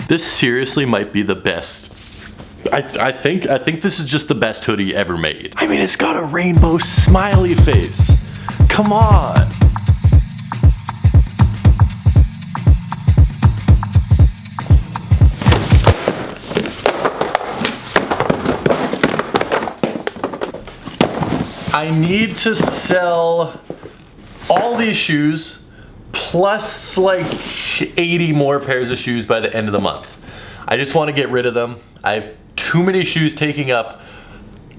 This seriously might be the best. I think this is just the best hoodie ever made. I mean, it's got a rainbow smiley face. Come on. I need to sell all these shoes plus like 80 more pairs of shoes by the end of the month. I just want to get rid of them. I have too many shoes taking up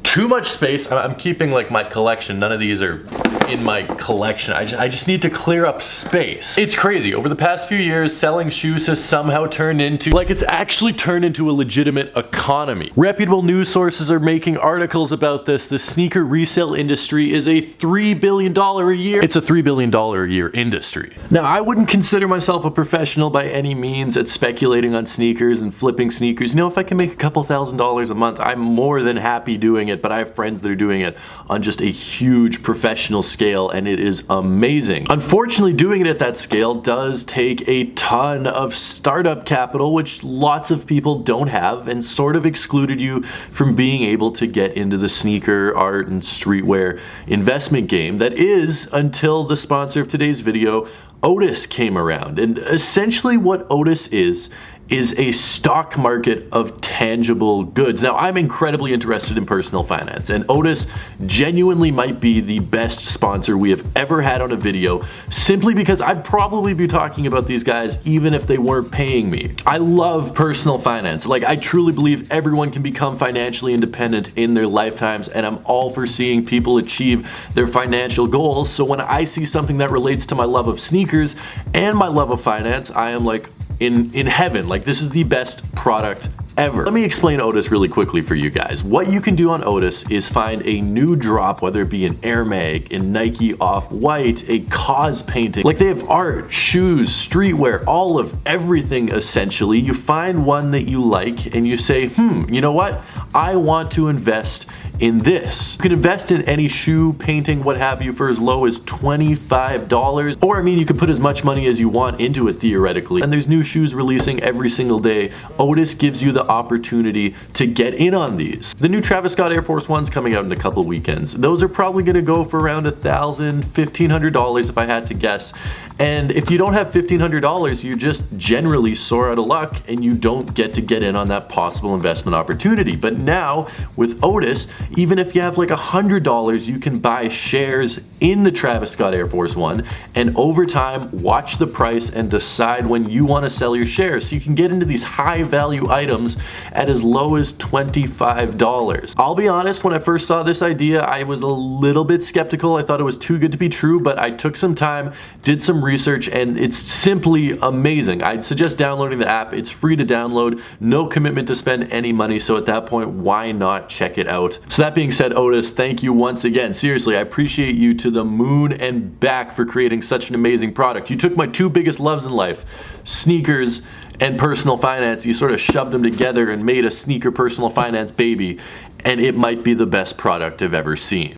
too much space. I'm keeping like my collection. None of these are in my collection. I just need to clear up space. It's crazy. Over the past few years, selling shoes has somehow turned into, like, it's actually turned into a legitimate economy. Reputable news sources are making articles about this. The sneaker resale industry is a $3 billion a year. It's a $3 billion a year industry. Now, I wouldn't consider myself a professional by any means at speculating on sneakers and flipping sneakers. You know, if I can make a couple $1,000s a month, I'm more than happy doing it, but I have friends that are doing it on just a huge professional scale, and it is amazing. Unfortunately, doing it at that scale does take a ton of startup capital, which lots of people don't have, and sort of excluded you from being able to get into the sneaker, art, and streetwear investment game that is, until the sponsor of today's video, Otis, came around. And essentially what Otis is a stock market of tangible goods. Now, I'm incredibly interested in personal finance, and Otis genuinely might be the best sponsor we have ever had on a video, simply because I'd probably be talking about these guys even if they weren't paying me. I love personal finance. Like, I truly believe everyone can become financially independent in their lifetimes, and I'm all for seeing people achieve their financial goals. So when I see something that relates to my love of sneakers and my love of finance, I am like in heaven. Like, this is the best product ever. Let me explain Otis really quickly for you guys. What you can do on Otis is find a new drop, whether it be an Air Mag, a Nike Off-White, a cause painting. Like, they have art, shoes, streetwear, all of everything essentially. You find one that you like and you say, you know what? I want to invest in this. You can invest in any shoe, painting, what have you, for as low as $25. Or, I mean, you can put as much money as you want into it theoretically. And there's new shoes releasing every single day. Otis gives you the opportunity to get in on these. The new Travis Scott Air Force One's coming out in a couple of weekends. Those are probably gonna go for around $1,000, $1,500 if I had to guess. And if you don't have $1,500, you're just generally sore out of luck and you don't get to get in on that possible investment opportunity. But now with Otis, even if you have like $100, you can buy shares in the Travis Scott Air Force One, and over time watch the price and decide when you want to sell your shares. So you can get into these high value items at as low as $25. I'll be honest, when I first saw this idea, I was a little bit skeptical. I thought it was too good to be true, but I took some time, did some research, and it's simply amazing. I'd suggest downloading the app. It's free to download, no commitment to spend any money, so at that point, why not check it out? So that being said, Otis, thank you once again. Seriously, I appreciate you to the moon and back for creating such an amazing product. You took my two biggest loves in life, sneakers and personal finance. You sort of shoved them together and made a sneaker personal finance baby, and it might be the best product I've ever seen.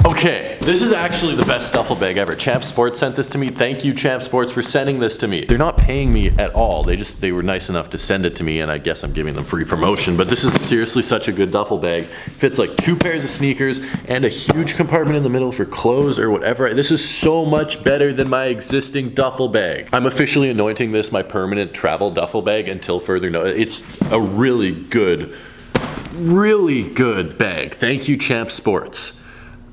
Okay, this is actually the best duffel bag ever. Champ Sports sent this to me. Thank you, Champ Sports, for sending this to me. They're not paying me at all. They were nice enough to send it to me, and I guess I'm giving them free promotion, but this is seriously such a good duffel bag. Fits like 2 pairs of sneakers and a huge compartment in the middle for clothes or whatever. This is so much better than my existing duffel bag. I'm officially anointing this my permanent travel duffel bag until further notice. It's a really good bag. Thank you, Champ Sports.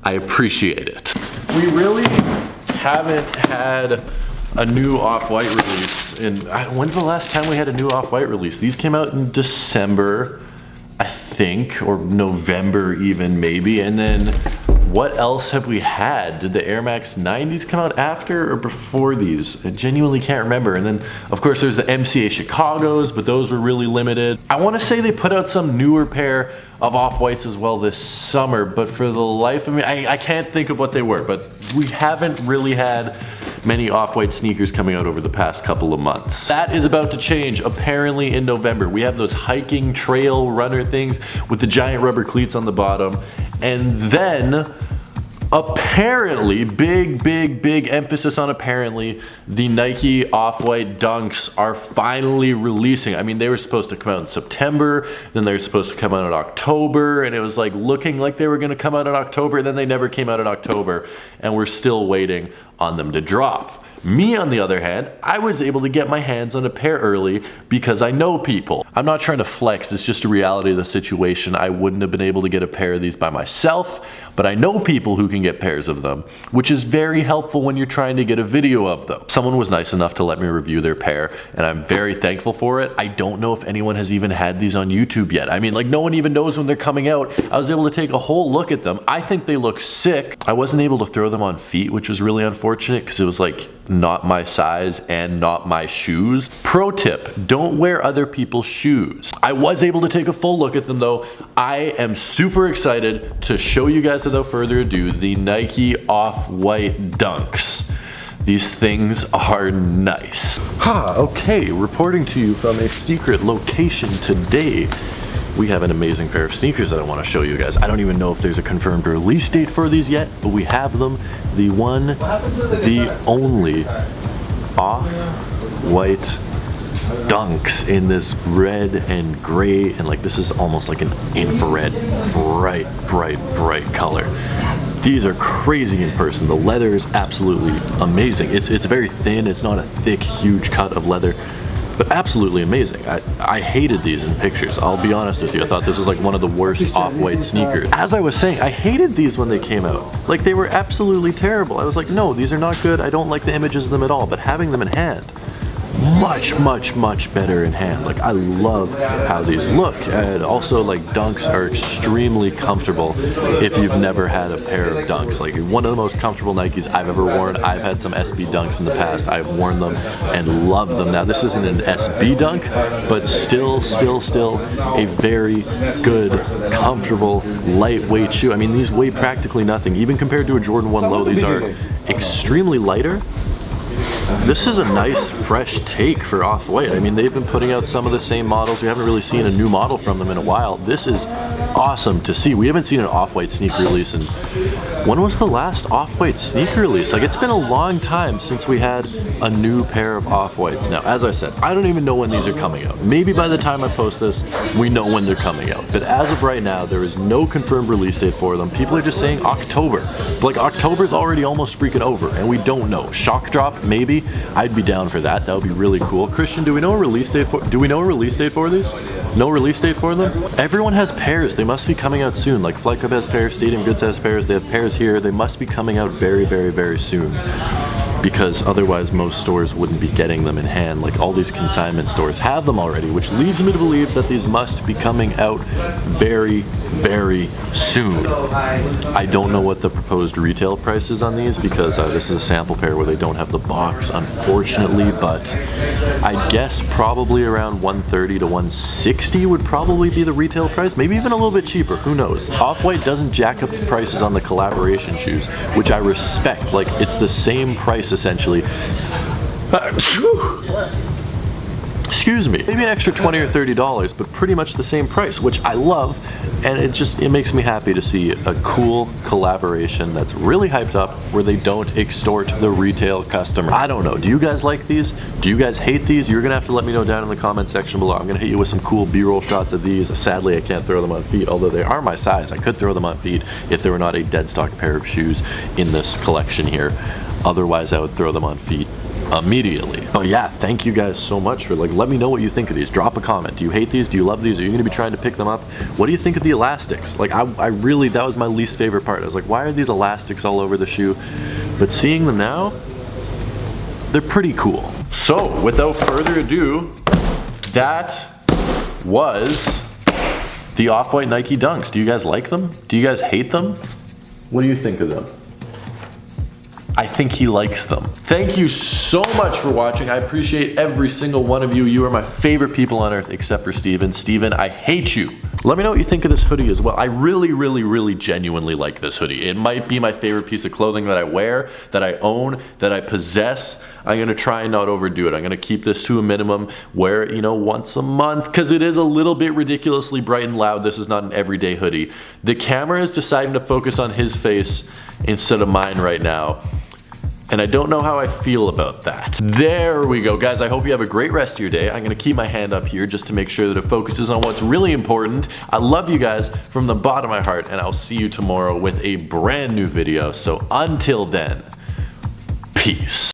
I appreciate it. We really haven't had a new Off-White release when's the last time we had a new Off-White release? These came out in December, I think, or November even maybe, and then what else have we had? Did the Air Max 90s come out after or before these? I genuinely can't remember. And then of course there's the MCA Chicago's, but those were really limited. I want to say they put out some newer pair of Off-Whites as well this summer, but for the life of me, I can't think of what they were, but we haven't really had many off-white sneakers coming out over the past couple of months. That is about to change apparently in November. We have those hiking trail runner things with the giant rubber cleats on the bottom. And then apparently, big emphasis on apparently, the Nike Off-White Dunks are finally releasing. I mean, they were supposed to come out in September, then they were supposed to come out in October, and it was like looking like they were gonna come out in October, then they never came out in October, and we're still waiting on them to drop. Me, on the other hand, I was able to get my hands on a pair early because I know people. I'm not trying to flex, it's just a reality of the situation. I wouldn't have been able to get a pair of these by myself, but I know people who can get pairs of them, which is very helpful when you're trying to get a video of them. Someone was nice enough to let me review their pair, and I'm very thankful for it. I don't know if anyone has even had these on YouTube yet. I mean, like, no one even knows when they're coming out. I was able to take a whole look at them. I think they look sick. I wasn't able to throw them on feet, which was really unfortunate because it was like not my size and not my shoes. Pro tip, don't wear other people's shoes. I was able to take a full look at them though. I am super excited to show you guys without further ado the Nike Off-White Dunks. These things are nice. Okay, reporting to you from a secret location today. We have an amazing pair of sneakers that I want to show you guys. I don't even know if there's a confirmed release date for these yet, but we have them. The one, the only Off-White Dunks in this red and gray, and like this is almost like an infrared bright color. These are crazy in person. The leather is absolutely amazing. It's very thin. It's not a thick, huge cut of leather, but absolutely amazing. I hated these in pictures. I'll be honest with you. I thought this was like one of the worst Off-White sneakers. As I was saying, I hated these when they came out. Like, they were absolutely terrible. I was like, no, these are not good. I don't like the images of them at all, but having them in hand, much better in hand. Like, I love how these look. And also, like, Dunks are extremely comfortable if you've never had a pair of Dunks. Like, one of the most comfortable Nikes I've ever worn. I've had some SB Dunks in the past. I've worn them and loved them. Now, this isn't an SB Dunk, but still a very good, comfortable, lightweight shoe. I mean, these weigh practically nothing. Even compared to a Jordan 1 Low, these are extremely lighter. This is a nice, fresh take for Off-White. I mean, they've been putting out some of the same models. We haven't really seen a new model from them in a while. This is awesome to see. We haven't seen an Off-White sneaker release in... When was the last Off-White sneaker release? Like, it's been a long time since we had a new pair of Off-Whites. Now, as I said, I don't even know when these are coming out. Maybe by the time I post this, we know when they're coming out. But as of right now, there is no confirmed release date for them. People are just saying October. But like, October's already almost freaking over, and we don't know. Shock drop, maybe. I'd be down for that. That would be really cool. Christian, do we know a release date for these? No release date for them? Everyone has pairs. They must be coming out soon. Like, Flight Club has pairs, Stadium Goods has pairs. They have pairs here. They must be coming out very soon, because otherwise most stores wouldn't be getting them in hand. Like, all these consignment stores have them already, which leads me to believe that these must be coming out very soon. I don't know what the proposed retail price is on these, because this is a sample pair where they don't have the box, unfortunately, but I guess probably around $130 to $160 would probably be the retail price, maybe even a little bit cheaper, who knows. Off-White doesn't jack up the prices on the collaboration shoes, which I respect. Like, it's the same price essentially. Excuse me, maybe an extra $20 or $30, but pretty much the same price, which I love, and it makes me happy to see a cool collaboration that's really hyped up, where they don't extort the retail customer. I don't know, do you guys like these? Do you guys hate these? You're gonna have to let me know down in the comment section below. I'm gonna hit you with some cool B-roll shots of these. Sadly, I can't throw them on feet, although they are my size. I could throw them on feet if there were not a dead stock pair of shoes in this collection here. Otherwise, I would throw them on feet immediately. But yeah, thank you guys so much for, like, let me know what you think of these. Drop a comment. Do you hate these? Do you love these? Are you gonna be trying to pick them up? What do you think of the elastics? Like, I really, that was my least favorite part. I was like, why are these elastics all over the shoe? But seeing them now, they're pretty cool. So without further ado, that was the Off-White Nike Dunks. Do you guys like them? Do you guys hate them? What do you think of them? I think he likes them. Thank you so much for watching. I appreciate every single one of you. You are my favorite people on earth except for Steven. Steven, I hate you. Let me know what you think of this hoodie as well. I really genuinely like this hoodie. It might be my favorite piece of clothing that I wear, that I own, that I possess. I'm gonna try and not overdo it. I'm gonna keep this to a minimum, wear it, you know, once a month, because it is a little bit ridiculously bright and loud. This is not an everyday hoodie. The camera is deciding to focus on his face instead of mine right now. And I don't know how I feel about that. There we go, guys. I hope you have a great rest of your day. I'm gonna keep my hand up here just to make sure that it focuses on what's really important. I love you guys from the bottom of my heart, and I'll see you tomorrow with a brand new video. So until then, peace.